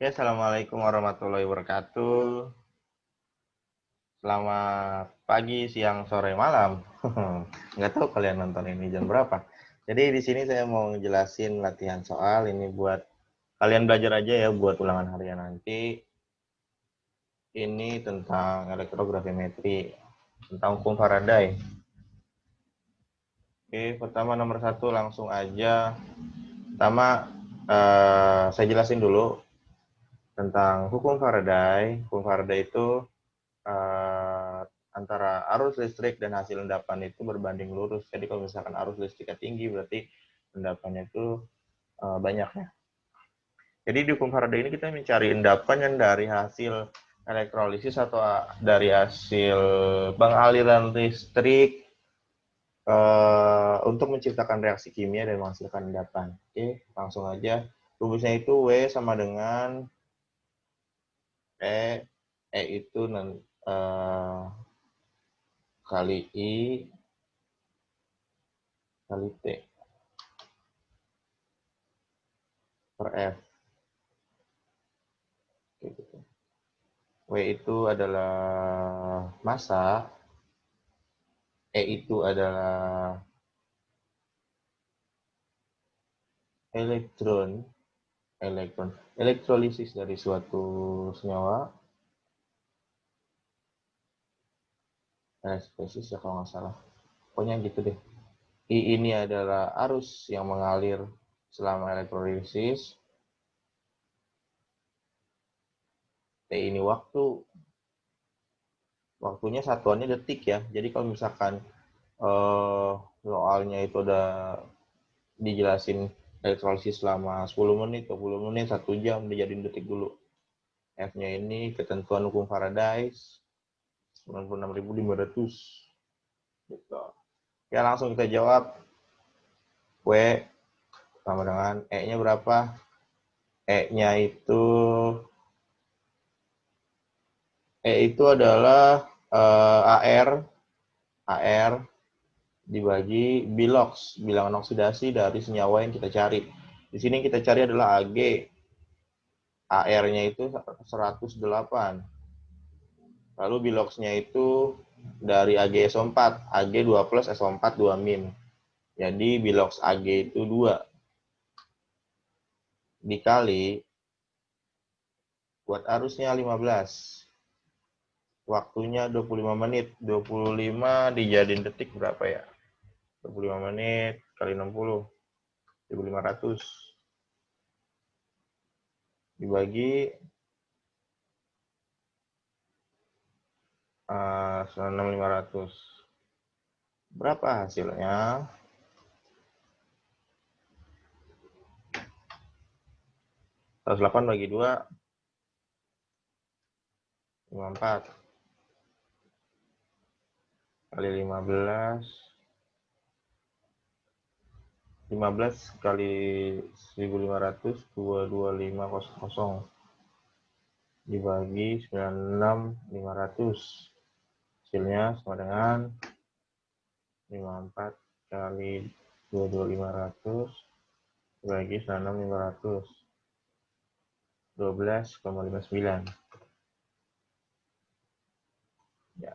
Ya, assalamualaikum warahmatullahi wabarakatuh. Selamat pagi, siang, sore, malam. Nggak tahu kalian nonton ini jam berapa. Jadi di sini saya mau ngejelasin latihan soal ini buat kalian belajar aja ya buat ulangan harian nanti. Ini tentang elektrogravimetri, tentang hukum Faraday. Oke, pertama nomor satu langsung aja. Pertama, saya jelasin dulu tentang hukum Faraday. Hukum Faraday itu eh, antara arus listrik dan hasil endapan itu berbanding lurus. Jadi kalau misalkan arus listriknya tinggi berarti endapannya itu banyak ya. Jadi di hukum Faraday ini kita mencari endapan yang dari hasil elektrolisis atau dari hasil pengaliran listrik untuk menciptakan reaksi kimia dan menghasilkan endapan. Oke, langsung aja. Rumusnya itu W sama dengan E. E itu kali I kali T per F. Gitu. W itu adalah massa, E itu adalah elektron, elektrolisis dari suatu senyawa, spesies ya kalau nggak salah. Pokoknya gitu deh. I ini adalah arus yang mengalir selama elektrolisis, T ini waktu, waktunya satuannya detik ya. Jadi kalau misalkan soalnya itu udah dijelasin elektrolisis selama 10 menit, 20 menit, 1 jam, dijadiin detik dulu. F-nya ini ketentuan hukum Faraday 96.500 gitu. Ya langsung kita jawab. W sama dengan E-nya berapa? E-nya itu adalah AR AR dibagi bilox, bilangan oksidasi dari senyawa yang kita cari. Di sini yang kita cari adalah Ag. AR-nya itu 108. Lalu biloxnya itu dari AgSO4, Ag 2 plus SO4 2 min. Jadi bilox Ag itu 2 dikali buat arusnya 15. Waktunya 25 menit. 25 dijadiin detik berapa ya? 25 menit kali 60. 1500 dibagi 9500. Berapa hasilnya? 108 bagi 2, 54. Kali 15. 15 kali 1500, 22500. Dibagi 96500. Hasilnya sama dengan 54 kali 22500 dibagi 96500. 12,59 ya,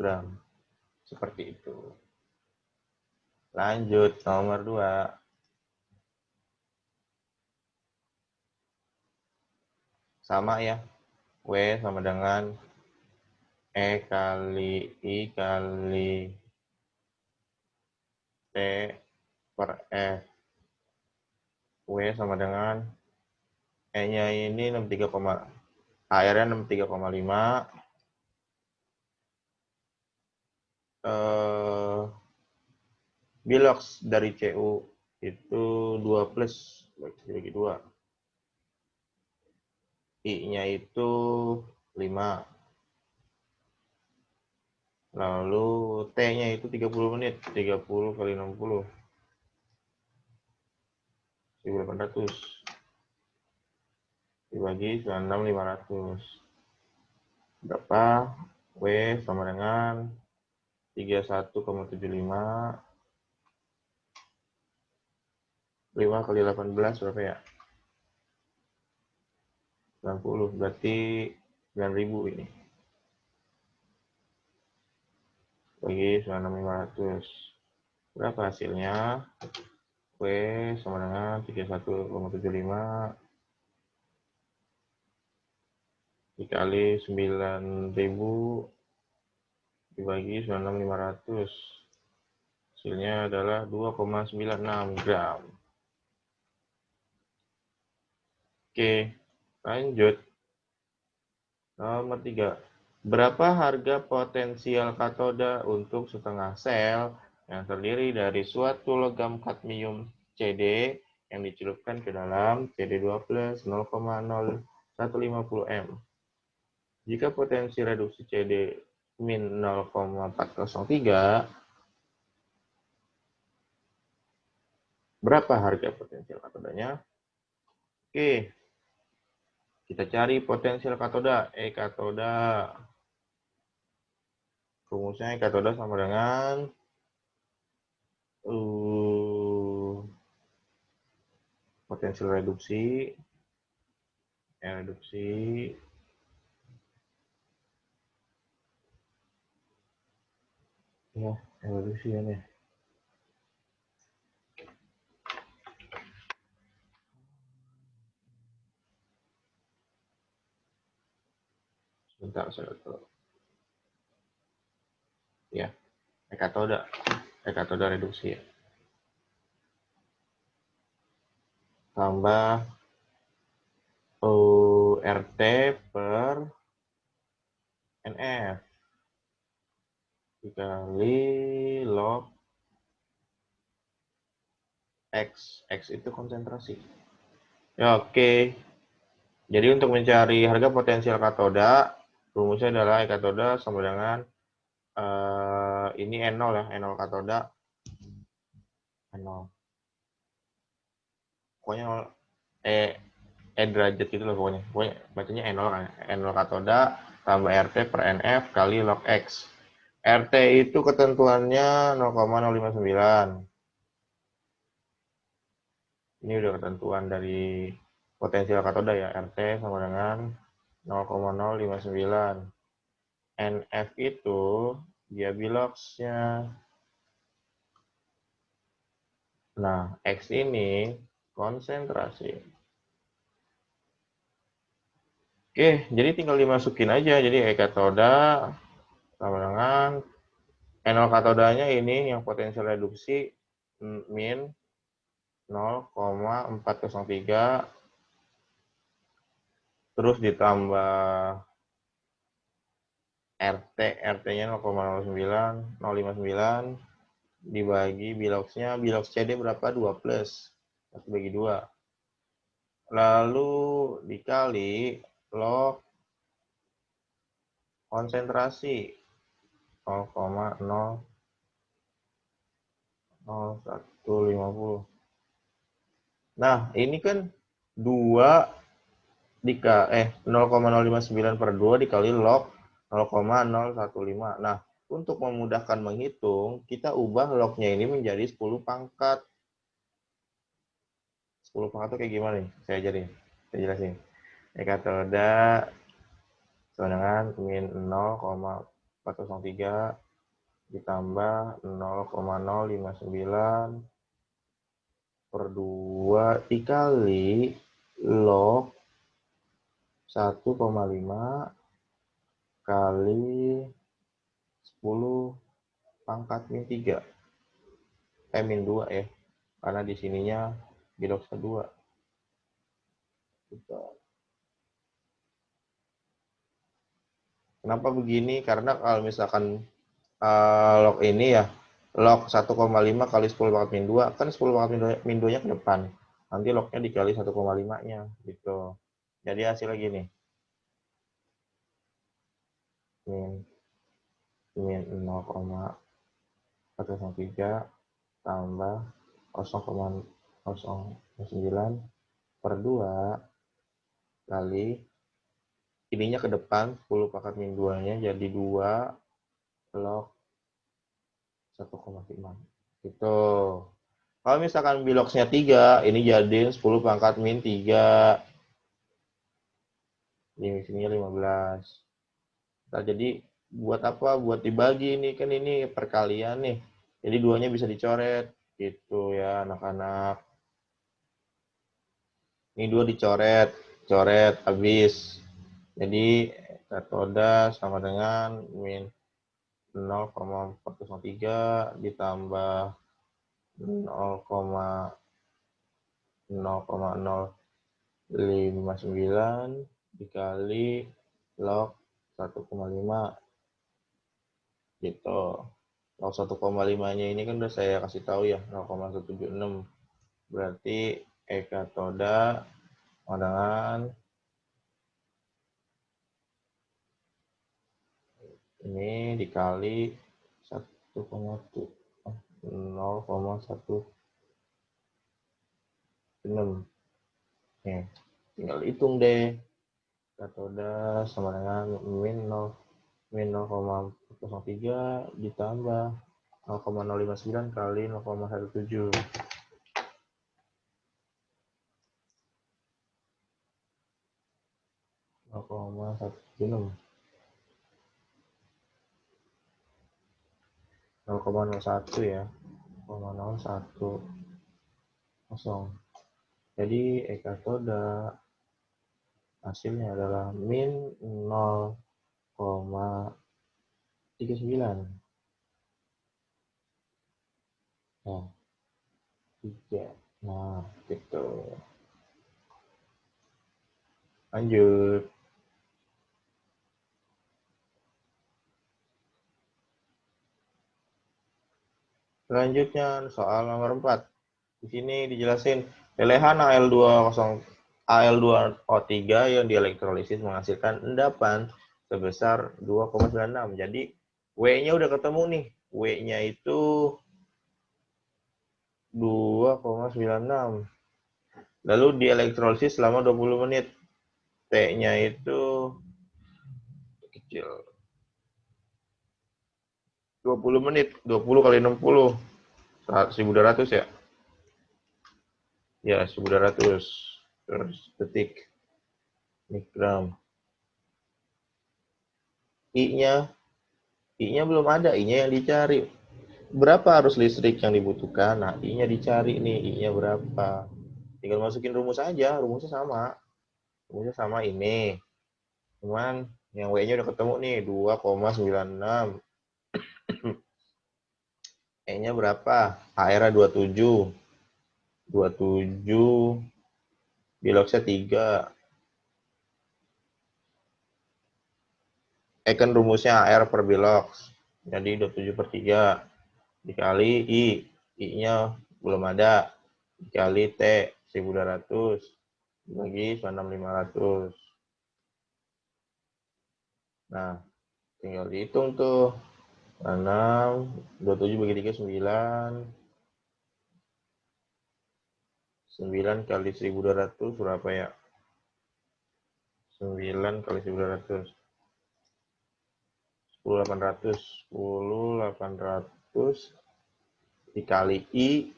gram. Seperti itu. Lanjut nomor 2. Sama ya. W sama dengan E kali I kali T per F. W sama dengan E-nya ini 63, AR-nya 63,5. Bilox dari CU itu 2 plus bagi 2. I-nya itu 5. Lalu T-nya itu 30 menit. 30 kali 60. 1800. Dibagi 96.500. Berapa? W sama dengan 31,75. 5 kali 18 berapa ya? 90, berarti 9.000 ini. Bagi 96.500. Berapa hasilnya? W sama dengan 31,75 dikali 9.000 dibagi 96.500. Hasilnya adalah 2,96 gram. Oke, lanjut. Nomor 3. Berapa harga potensial katoda untuk setengah sel yang terdiri dari suatu logam kadmium CD yang dicelupkan ke dalam CD2 plus 0,0150 M. Jika potensi reduksi CD min 0,403, berapa harga potensial katodanya? Oke, kita cari potensial katoda. Katoda. Rumusnya katoda sama dengan potensial reduksi reduksi ya nih. Sebentar saya tuh. Ya, katoda reduksi ya. Tambah RT per NF dikali log X. X itu konsentrasi. Ya, oke. Jadi untuk mencari harga potensial katoda, rumusnya adalah katoda sama dengan ini N0 ya, N0 katoda. N0. Pokoknya derajat gitu loh pokoknya. Pokoknya bacanya N0 kan. N0 katoda tambah RT per NF kali log X. RT itu ketentuannya 0,059. Ini udah ketentuan dari potensial katoda ya. RT sama dengan 0,059. NF itu dia biloxnya. Nah, X ini konsentrasi. Oke, jadi tinggal dimasukin aja. Jadi katoda sama dengan NO katodanya ini yang potensial reduksi min 0,403 terus ditambah RT-nya 0,059 dibagi biloxnya, bilox CD berapa? 2 plus. Masih bagi 2. Lalu dikali log konsentrasi 0,0150. Nah, ini kan 2 0,059 per 2 dikali log 0,015. Nah, untuk memudahkan menghitung, kita ubah lognya ini menjadi 10 pangkat. 10 pangkat itu kayak gimana nih? Saya ajarin. Saya jelasin. Katoda sama dengan min 0,403 ditambah 0,059 per 2 dikali log 1,5 kali 10 pangkat min 3. Min 2 ya. Karena di sininya bilox kedua. Kenapa begini? Karena kalau misalkan log ini ya, log 1,5 kali 10 pangkat min 2, kan 10 pangkat min 2-nya ke depan. Nanti lognya dikali 1,5-nya gitu. Jadi hasilnya gini. Min 0,403 tambah 0,09 per 2 kali ininya ke depan 10 pangkat min 2-nya jadi 2 log 1,5 gitu. Kalau misalkan biloxnya 3, ini jadiin 10 pangkat min 3. Sininya 15. Nah, jadi buat apa? Buat dibagi nih, kan ini perkalian nih. Jadi duanya bisa dicoret gitu ya anak-anak. Ini dua dicoret, coret habis. Jadi katoda sama dengan min 0,403 ditambah 0,059 dikali log 1,5 gitu. Log 1,5-nya ini kan udah saya kasih tahu ya, 0,176. Berarti E katoda dengan ini dikali 0,16. Ya, tinggal hitung deh. Katoda sama dengan min 0,03 ditambah 0,059 kali 0,17. 0,176. 0,01 ya. 0,01 kosong. Jadi E katoda hasilnya adalah min 0,39. Nah, 3. Nah, gitu. Lanjut. Selanjutnya soal nomor 4. Di sini dijelasin lelehan Al2O3 yang dielektrolisis menghasilkan endapan sebesar 2,96. Jadi W-nya udah ketemu nih. W-nya itu 2,96. Lalu dielektrolisis selama 20 menit. T-nya itu kecil. 20 menit, 20 kali 60. 1200 ya? Ya, 1200 detik mikrogram. I-nya belum ada, I-nya yang dicari. Berapa arus listrik yang dibutuhkan? Nah, I-nya dicari nih, I-nya berapa? Tinggal masukin rumus aja, rumusnya sama. Rumusnya sama ini. Cuman yang W-nya udah ketemu nih, 2,96. E-nya berapa? HR-nya 27. 27 biloxnya 3. Kan rumusnya AR per bilox. Jadi 27 per 3. Dikali I. I-nya belum ada. Dikali T 1200. Dibagi 96500. Nah, tinggal dihitung tuh. 6, 27 bagi 3, 9. 9 kali 1200 berapa ya? 9 kali 1200. 10.800. 10.800 dikali I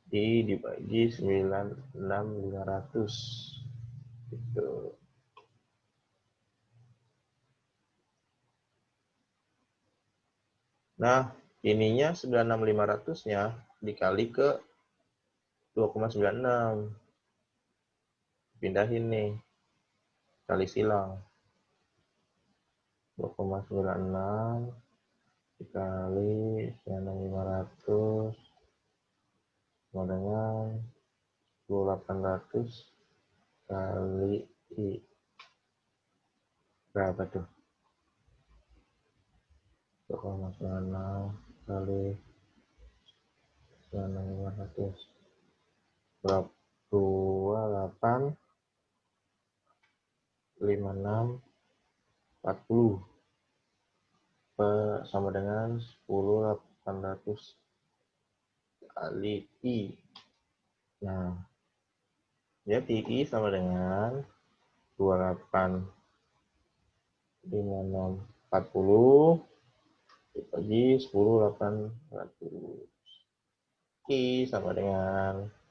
dibagi 96500. Gitu. Nah, ininya 96500-nya dikali ke 2,96. Pindahin nih. Kali silang. 2,96 dikali 96500 sama dengan 10.800 kali I. Berapa tuh? 2,96 kali 96500. Berapa? 28, 56, 40 sama dengan 10.800 kali I. Nah, jadi I sama dengan 28, 56, 40 dibagi 10.800. I sama dengan 10.800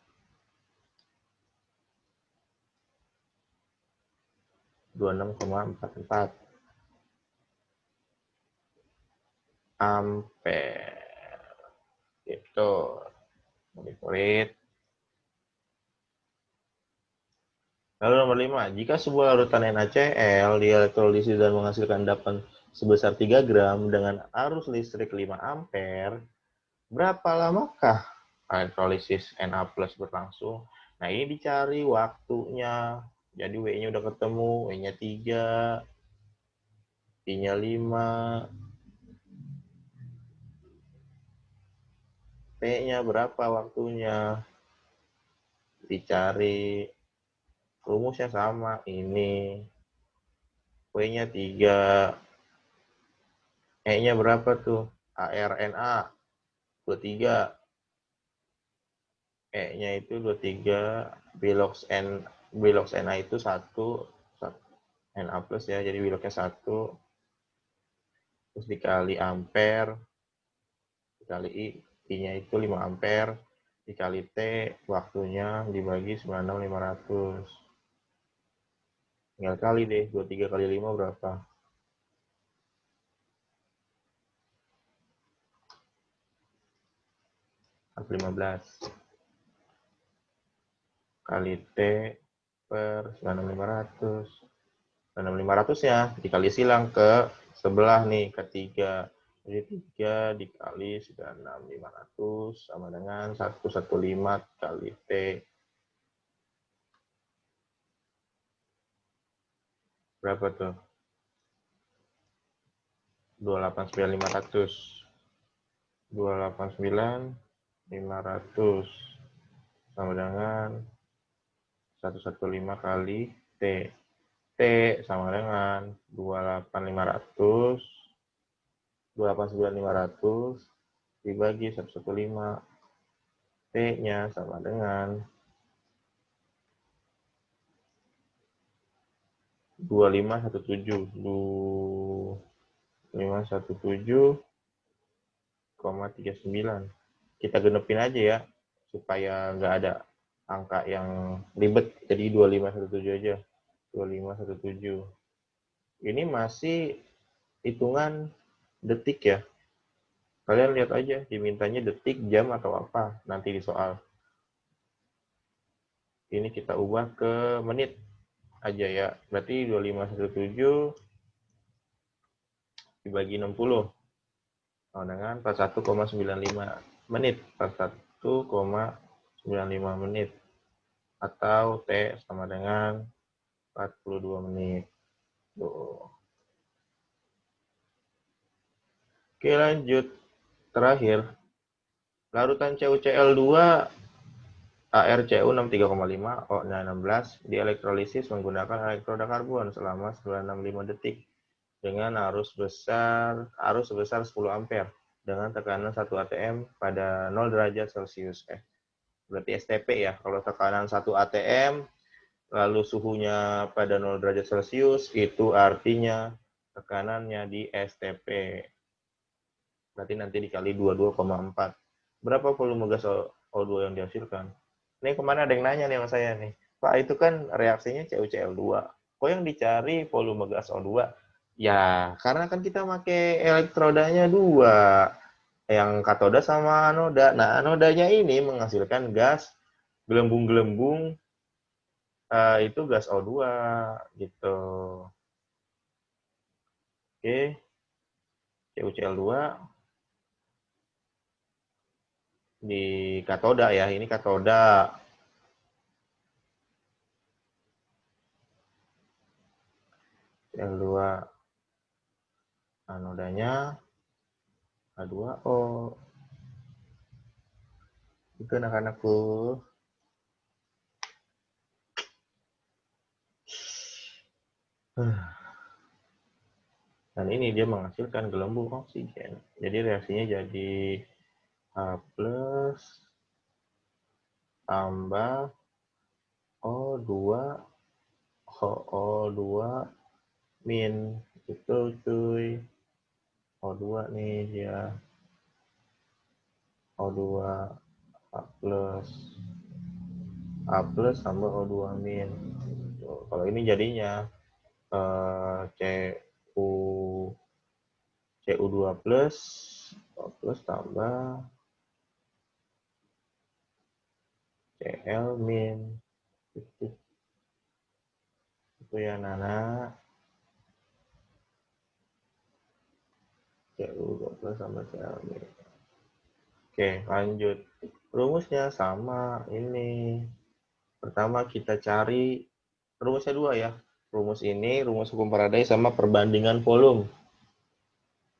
26,44 ampere. Itu murid-murid. Lalu nomor 5, jika sebuah larutan NaCl dielektrolisis dan menghasilkan endapan sebesar 3 gram dengan arus listrik 5 ampere, berapa lamakah elektrolisis Na+ berlangsung? Nah, ini dicari waktunya. Jadi W-nya udah ketemu, W-nya 3, I-nya 5, T-nya berapa waktunya? Dicari. Rumusnya sama, ini. W-nya 3. E-nya berapa tuh? ARNA 23. E-nya itu 23. Bilox Na itu 1. Na plus ya, jadi biloknya 1. Terus dikali ampere. Dikali I. I-nya itu 5 ampere. Dikali T, waktunya dibagi 96.500. Tinggal kali deh, 23 kali 5 berapa? 15. Kali T per 96.500. 96.500 ya, dikali silang ke sebelah nih, ke 3. Jadi 3 dikali 96.500 sama dengan 115 kali T. Berapa tuh? 289.500. 289.500 sama dengan 115 kali T. T sama dengan 289.500 dibagi 115. T-nya sama dengan 2517,39. Kita genepin aja ya, supaya nggak ada angka yang ribet. Jadi 2517 aja. 2517. Ini masih hitungan detik ya. Kalian lihat aja, dimintanya detik, jam, atau apa nanti di soal. Ini kita ubah ke menit aja ya. Berarti 2517 dibagi 60. Dengan 41,95 menit. 41,95 menit. Atau T sama dengan 42 menit. Tuh. Oke, lanjut. Terakhir, larutan CuCl2 ArCu 63,5 O16 dielektrolisis menggunakan elektroda karbon selama 965 detik dengan arus sebesar 10 ampere dengan tekanan 1 atm pada 0 derajat Celcius. Berarti STP ya. Kalau tekanan 1 atm lalu suhunya pada 0 derajat Celcius, itu artinya tekanannya di STP. Berarti nanti dikali 22,4. Berapa volume gas O2 yang dihasilkan? Ini kemana ada yang nanya nih sama saya nih. Pak, itu kan reaksinya CuCl2. Kok yang dicari volume gas O2? Ya, karena kan kita pakai elektrodanya 2. Yang katoda sama anoda. Nah, anodanya ini menghasilkan gas gelembung-gelembung, itu gas O2 gitu. Oke. CuCl2 di katoda ya, ini katoda. CL2 anodanya H2O. Itu anak-anakku. Dan ini dia menghasilkan gelembung oksigen. Jadi reaksinya jadi H plus tambah O2 O2 min. Itu cuy. O2 nih dia. O2 A plus tambah O2 min. Tuh, kalau ini jadinya CU CU2 plus tambah CL min. Itu ya Nana. CU2 plus sama CL min. Oke, lanjut. Rumusnya sama ini. Pertama kita cari rumusnya dua ya. Rumus ini, rumus hukum Faraday sama perbandingan volume.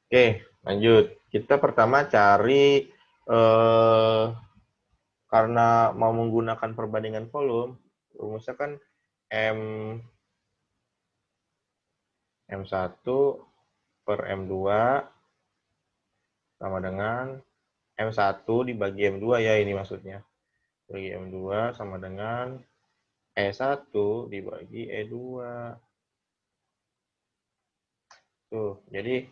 Oke, lanjut. Kita pertama cari karena mau menggunakan perbandingan volume, rumusnya kan M M1 per M2 sama dengan M1 dibagi M2 ya, ini maksudnya. Bagi M2 sama dengan E1 dibagi E2. Tuh, jadi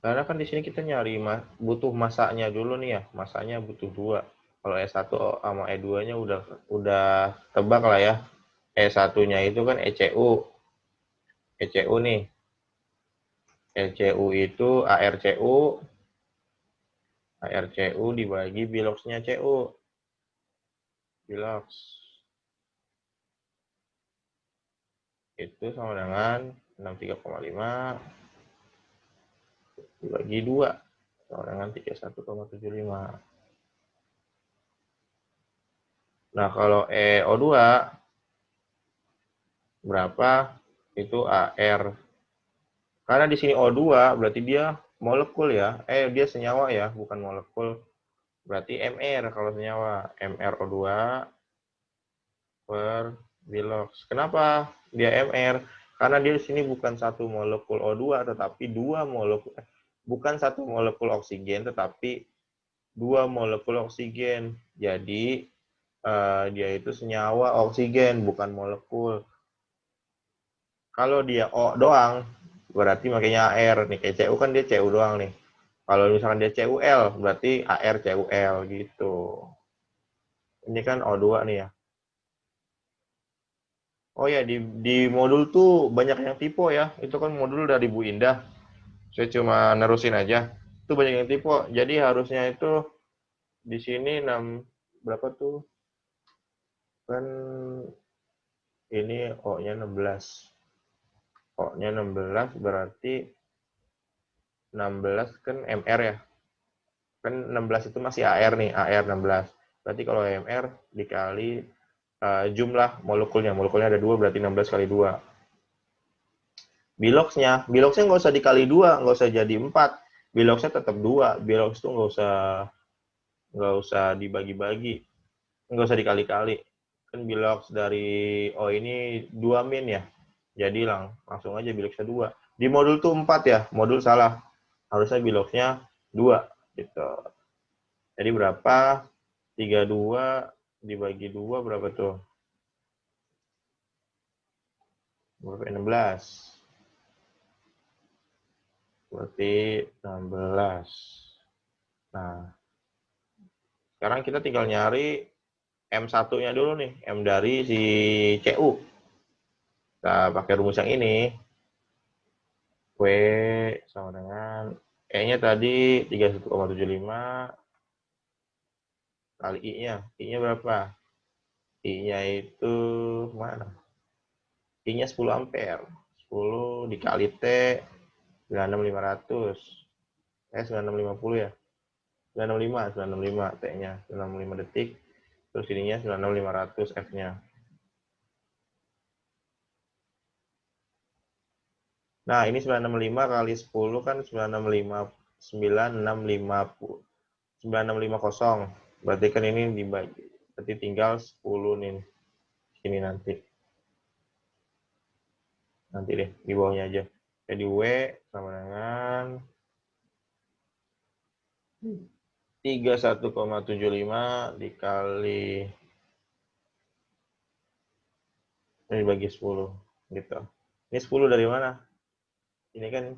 karena kan di sini kita nyari butuh masanya dulu nih ya. Masanya butuh 2. Kalau E1 sama E2-nya udah tebak lah ya. E1-nya itu kan ECU. ECU nih. ECU itu ARCU. ARCU dibagi biloxnya CU. Bilox. Itu sama dengan 63,5 dibagi 2 sama dengan 31,75. Nah, kalau EO2 berapa? Itu AR. Karena di sini O2 berarti dia molekul ya. Dia senyawa ya, bukan molekul. Berarti MR kalau senyawa. MrO2 per bilox. Kenapa dia MR? Karena dia di sini bukan satu molekul O2 tetapi dua molekul, bukan satu molekul oksigen tetapi dua molekul oksigen. Jadi dia itu senyawa oksigen bukan molekul. Kalau dia O doang berarti makanya AR nih. Kayak CU kan dia CU doang nih. Kalau misalkan dia CuL berarti AR CuL gitu. Ini kan O2 nih ya. Oh ya, di modul tuh banyak yang tipe ya. Itu kan modul dari Bu Indah. Saya cuma nerusin aja. Itu banyak yang tipe. Jadi harusnya itu di sini 6 berapa tuh? Kan ini O-nya 16. O-nya 16 berarti 16 kan MR ya. Kan 16 itu masih AR nih, AR 16. Berarti kalau MR dikali jumlah molekulnya. Molekulnya ada 2 berarti 16 kali 2. Biloxnya nggak usah dikali 2, nggak usah jadi 4. Biloxnya tetap 2. Bilox itu nggak usah dibagi-bagi, nggak usah dikali-kali. Kan bilox dari ini 2 min ya. Jadi langsung aja biloxnya 2. Di modul tuh 4 ya, modul salah. Harusnya biloxnya 2 gitu. Jadi berapa? 32 dibagi 2 berapa tuh? Berapa? 16. Berarti 16. Nah, sekarang kita tinggal nyari M1-nya dulu nih, M dari si CU. Kita pakai rumus yang ini. W sama dengan E-nya tadi 31,75 kali I-nya. I-nya berapa? I-nya itu mana? I-nya 10 ampere. 10 dikali T 96500. 9650 ya. 965 T-nya. 95 detik. Terus ininya 96500 F-nya. Nah, ini 965 kali 10 kan 9650. Berarti kan ini dibagi. Berarti tinggal 10 nih. Sini nanti. Nanti deh, di bawahnya aja. Jadi W sama dengan 31,75 dikali ini bagi 10 gitu. Ini 10 dari mana? Ini kan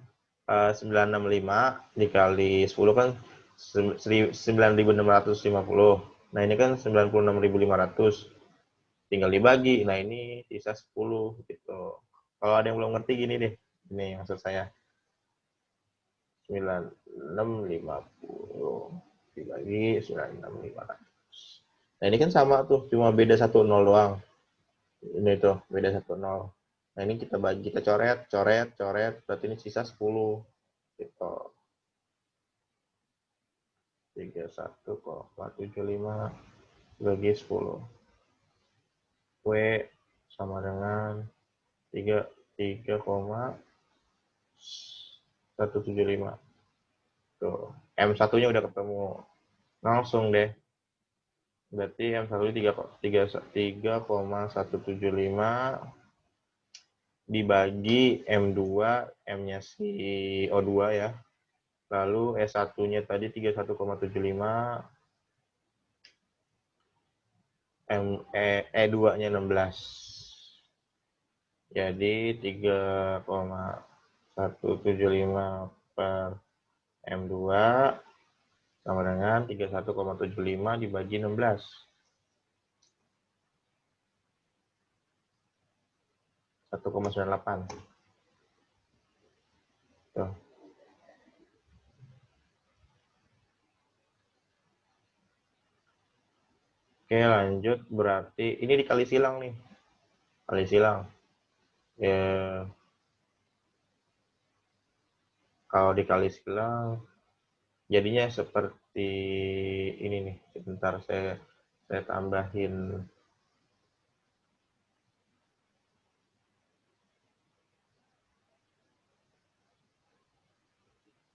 965 dikali 10 kan 9.650. Nah, ini kan 96.500. Tinggal dibagi. Nah, ini sisa 10 gitu. Kalau ada yang belum ngerti gini deh. Ini maksud saya. 9650 dibagi 96500. Nah, ini kan sama tuh, cuma beda 1 nol doang. Ini tuh, beda 1 nol. Nah, ini kita bagi, kita coret, berarti ini sisa 10. Gitu. 31,75 bagi 10. W sama dengan 3,175. Tuh, M1-nya udah ketemu. Langsung deh. Berarti M1 3,175 dibagi M2, M-nya si O2 ya. Lalu S1-nya tadi 31,75, E2-nya 16. Jadi 3,175 per M2 sama dengan 31,75 dibagi 16. 1,98. Tuh. Oke, lanjut. Berarti ini dikali silang nih. Kali silang. Ya, kalau dikali silang jadinya seperti ini nih. Sebentar saya tambahin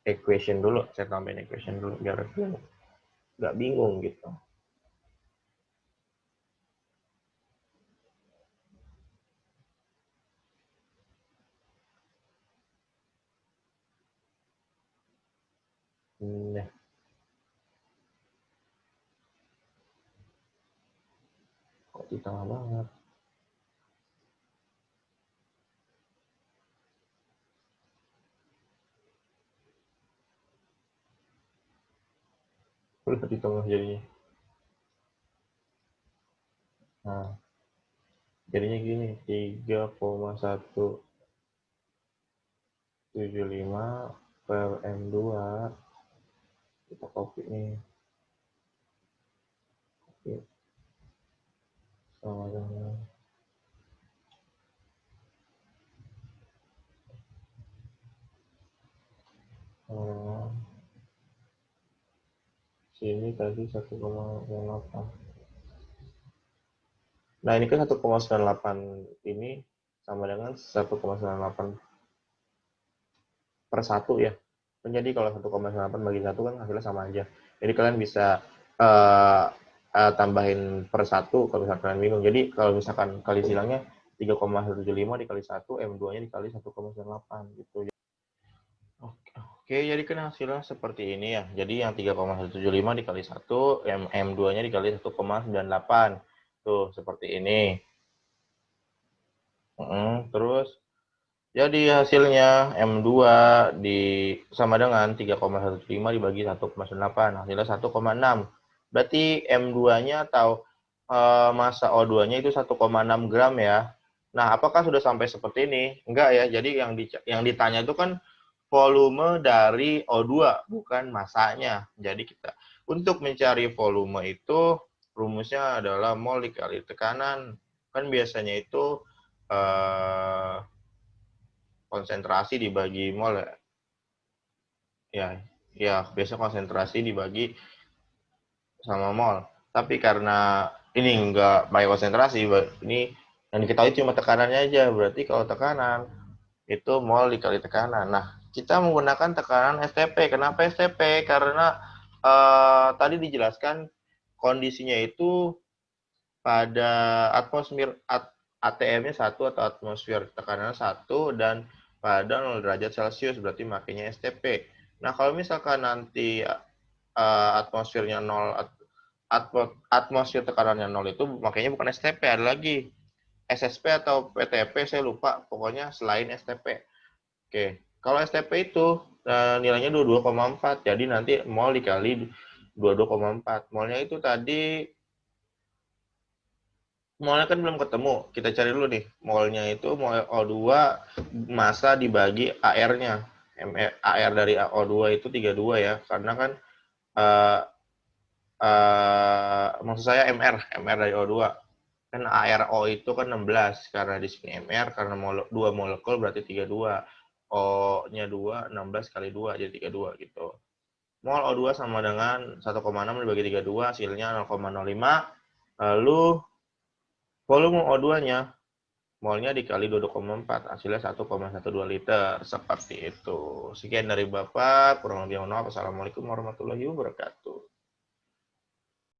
equation dulu. Saya tambahin equation dulu biar nggak bingung gitu. Nah, kok di tengah banget. Udah di tengah jadinya. Nah, jadinya gini, 3,175 per M2. Kita copy nih. Copy. Sama dengan sini tadi 1,98. Nah, ini kan 1,98 ini sama dengan 1,98 per 1 ya. Jadi kalau 1,98 bagi 1 kan hasilnya sama aja. Jadi kalian bisa tambahin per 1 kalau misalkan kalian bingung. Jadi kalau misalkan kali silangnya 3,175 dikali 1, M2-nya dikali 1,98 gitu. Oke, jadi kan hasilnya seperti ini ya. Jadi yang 3,175 dikali 1, M2-nya dikali 1,98. Tuh, seperti ini. Terus, jadi hasilnya M2 sama dengan 3,175 dibagi 1,98. Hasilnya 1,6. Berarti M2-nya atau massa O2-nya itu 1,6 gram ya. Nah, apakah sudah sampai seperti ini? Enggak ya. Jadi yang ditanya itu kan volume dari O2, bukan masanya. Jadi kita untuk mencari volume itu rumusnya adalah mol dikali tekanan. Kan biasanya itu konsentrasi dibagi mol ya. Ya, biasa konsentrasi dibagi sama mol. Tapi karena ini enggak pakai konsentrasi, ini yang diketahui cuma tekanannya aja. Berarti kalau tekanan itu mol dikali tekanan. Nah, kita menggunakan tekanan STP. Kenapa STP? Karena tadi dijelaskan kondisinya itu pada atmosfer ATM-nya 1 atau atmosfer tekanannya 1 dan pada 0 derajat Celcius, berarti makanya STP. Nah, kalau misalkan nanti atmosfernya 0, atmosfer tekanannya 0 itu makanya bukan STP, ada lagi SSP atau PTP, saya lupa, pokoknya selain STP. Oke, kalau STP itu nilainya 22,4, jadi nanti mol dikali 22,4. Molnya itu tadi molnya kan belum ketemu. Kita cari dulu nih. Molnya itu mol O2 massa dibagi AR-nya. AR dari O2 itu 32 ya. Karena kan eh, maksud saya MR dari O2. Kan ARO itu kan 16 karena di sini MR karena 2 molekul berarti 32. O-nya 2, 16 kali 2 jadi 32 gitu. Mol O2 sama dengan 1,6 dibagi 32 hasilnya 0,05. Lalu volume O2-nya molnya dikali 22,4 hasilnya 1,12 liter seperti itu. Sekian dari Bapak, kurang lebih mohon maaf. Assalamualaikum warahmatullahi wabarakatuh.